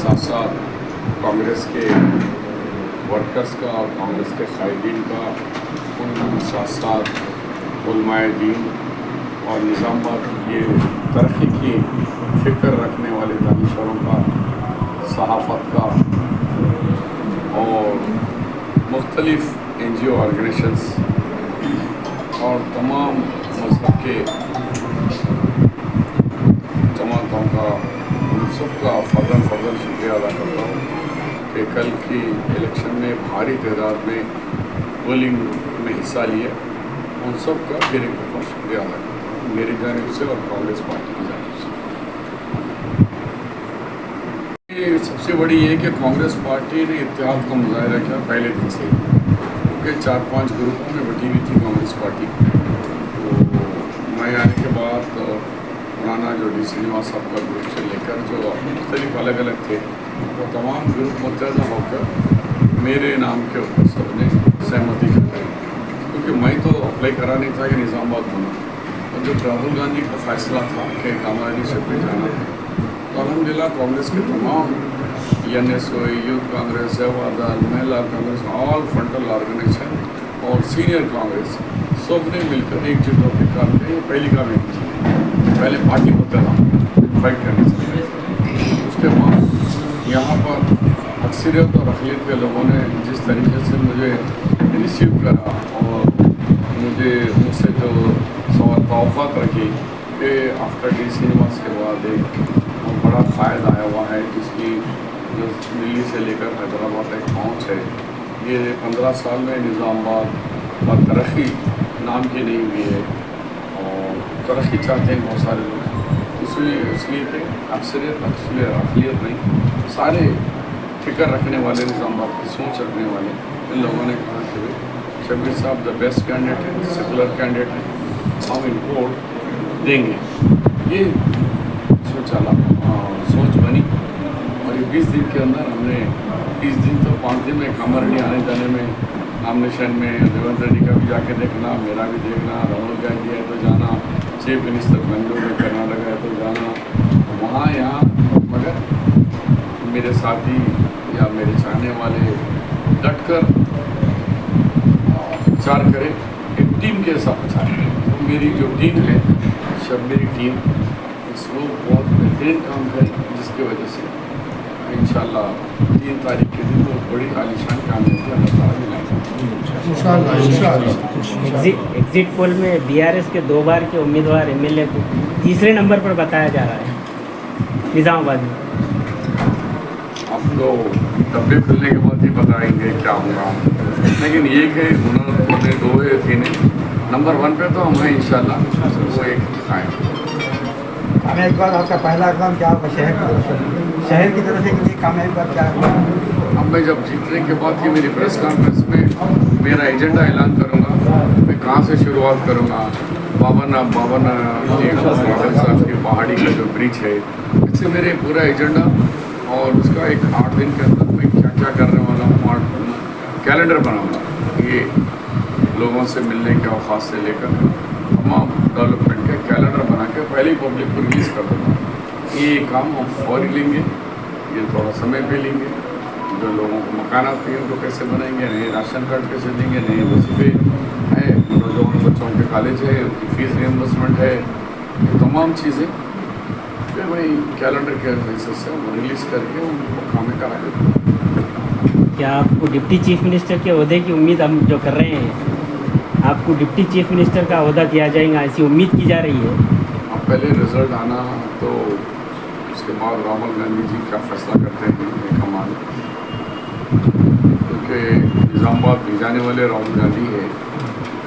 साथ साथ कांग्रेस के वर्कर्स का और कांग्रेस के कायदीन का, उन साथ साथ उलमाए दीन और निज़ामाबाद ये तरक्की की फ़िक्र रखने वाले दानिशवरों का, सहाफ़त का और मुख्तलिफ़ NGO ऑर्गेनाइजेशंस और तमाम मज़हब के जमातों का, उन सबका फ़र्ज़न शुक्रिया अदा करता हूँ कि कल की इलेक्शन में भारी तादाद में पोलिंग में हिस्सा लिया। उन सब का फिर एक दफ़ा शुक्रिया अदा करता हूँ मेरी जानिब से और कांग्रेस पार्टी की जानिब से। ये सबसे बड़ी ये कि कांग्रेस पार्टी ने इत्तेहाद का मुजाहिरा किया पहले दिन से ही, क्योंकि 4-5 ग्रुपों में बटी हुई थी कांग्रेस पार्टी। तो मैं आने के बाद पुराना जो डी श्रीनिवास साहब का ग्रुप से लेकर जो मुख्तलिफ अलग अलग थे, वो तमाम ग्रुप मुत्तहदा होकर मेरे नाम के ऊपर सबने सहमति जताई, क्योंकि मैं तो अप्लाई करा नहीं था कि निज़ामाबाद बना। और जब राहुल गांधी का फैसला था कि कामरानी से पे जाना है, तो अल्हम्दुलिल्लाह कांग्रेस के तमाम NSO, यूथ कांग्रेस, जवादल, महिला कांग्रेस, ऑल फ्रंटल ऑर्गेनाइजेशन और सीनियर कांग्रेस सब ने मिलकर एकजुट होकर काम किया। ये पहली कामयाबी थी, पहले पार्टी मुत्तहदा फाइट करने से पहले। उसके बाद यहाँ पर अक्सरियत और अक़लियत के लोगों ने जिस तरीके से मुझे रिसीव करा और मुझसे जो तवक़्क़ात रखी कि आफ्टर डी श्रीनिवास के बाद एक बहुत बड़ा फ़ायदा आया हुआ है, जिसकी जो दिल्ली से लेकर हैदराबाद तक पहुँच है। ये 15 साल में निज़ामाबाद पर तरक्की नाम की नहीं हुई है और तरक्की चाहते हैं बहुत सारे लोग, इसलिए कि अक्सरियत अक़लियत नहीं, सारे फ़िक्र रखने वाले, निज़ामाबाद की सोच रखने वाले इन लोगों ने कहा कि शब्बीर साहब द बेस्ट कैंडिडेट है, सेकुलर कैंडिडेट है, हम इनको वोट देंगे। ये सोच बनी और ये 20 दिन के अंदर हमने 30 दिन तो 5 दिन में कामरनी आने जाने में, नॉमिनेशन में रेवंत रेड्डी का भी जाके देखना, मेरा भी देखना, राहुल गांधी है तो जाना, चीफ मिनिस्टर बेंगलुरु में कर्नाटक है तो जाना, वहाँ यहाँ, मगर मेरे साथी या मेरे चाहने वाले डटकर प्रचार करें, एक टीम के साथ प्रचार करें। तो मेरी जो टीम है, शब्बीर टीम, वो बहुत बेहतरीन काम करे, जिसकी वजह से इंशाअल्लाह 3 तारीख के दिन बहुत बड़ी आलीशान कामयाबी अल्लाह ताला दिलाएगा इंशाअल्लाह। एग्जिट पोल में BRS के 2 बार के उम्मीदवार MLA को तीसरे नंबर पर बताया जा रहा है निज़ामाबाद में। अब तो डब्बे खुलने के बाद ही बताएंगे क्या होगा, लेकिन ये कि उन्होंने 2 या 3 नंबर 1 पे तो हम हैं इंशाअल्लाह, वो एक दिखाएँ। हमें एक बार आपका पहला काम क्या होगा शहर की तरफ से कितनी कामयाबी पर क्या होगा? अब मैं जब जीतने के बाद की मेरी प्रेस कॉन्फ्रेंस में मेरा एजेंडा ऐलान करूँगा, मैं कहाँ से शुरुआत करूँगा। बाबन साहब की पहाड़ी का जो ब्रिज है, इससे मेरे पूरा एजेंडा और उसका एक 8 दिन के अंदर मैं क्या क्या करने वाला हूँ, कैलेंडर बनाऊँगा। ये लोगों से मिलने के अवकाश से लेकर तमाम डेवलपमेंट के कैलेंडर बना के पहले ही पब्लिक को रिलीज़ कर दूँगा। ये काम हम फौरी लेंगे, ये थोड़ा समय पे लेंगे। जो लोगों को मकानात चाहिए उनको कैसे बनाएंगे, नए राशन कार्ड कैसे देंगे, नए वजीफे हैं, जो बच्चों के कॉलेज है उनकी फ़ीस रिइंबर्समेंट है, ये तमाम चीज़ें फिर वही कैलेंडर के हिसाब से हम रिलीज़ करके उनको काम में करा देते। क्या आपको डिप्टी चीफ मिनिस्टर के ओहदे की उम्मीद हम जो कर रहे हैं, आपको डिप्टी चीफ मिनिस्टर का ओहदा दिया जाएगा, ऐसी उम्मीद की जा रही है? अब पहले रिजल्ट आना, तो उसके बाद राहुल गांधी जी का फैसला करते हैं कमाल, क्योंकि निज़ामाबाद भेजाने वाले राहुल गांधी है।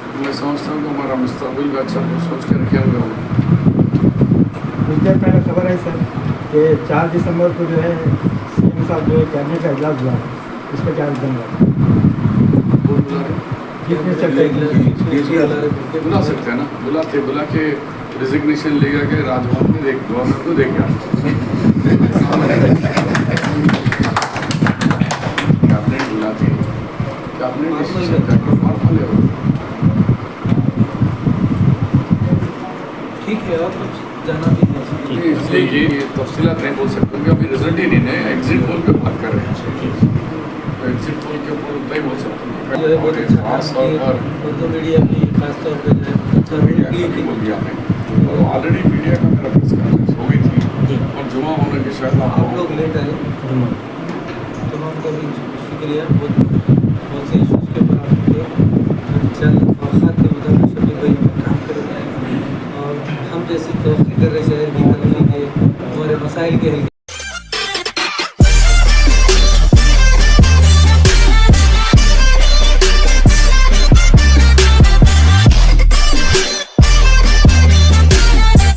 तो मैं समझता हूँ कि हमारा मुस्तकबिल का अच्छा सोच कर रखे होंगे। कुछ देर पहले खबर है सर कि 4 दिसंबर को जो है CM साहब जो है कैबिनेट का इजलास हुआ, इस पर क्या बताएंगे? बुला सकते हैं ना, बुला के रिजिग्नेशन लेगा के राजभवन में गवर्नर को देख कैबिनेट बुलाती है, ठीक है, और कुछ जाना भी इसलिए ये तफसीलात नहीं बोल सकते क्योंकि अभी रिजल्ट ही नहीं है। एग्जिट पोल जो है बहुत और अच्छा खास काम तौर किए। पर उर्दू मीडिया भी खासतौर पर जो है अच्छा मीडिया क्लियर की बोल दिया मैं और ऑलरेडी मीडिया का मेरा प्रेस कॉन्फ्रेंस हो गई थी जी और जुमा होने के शायद आप लोग लेट आए जुम्मा तमाम का भी शुक्रिया बहुत बहुत से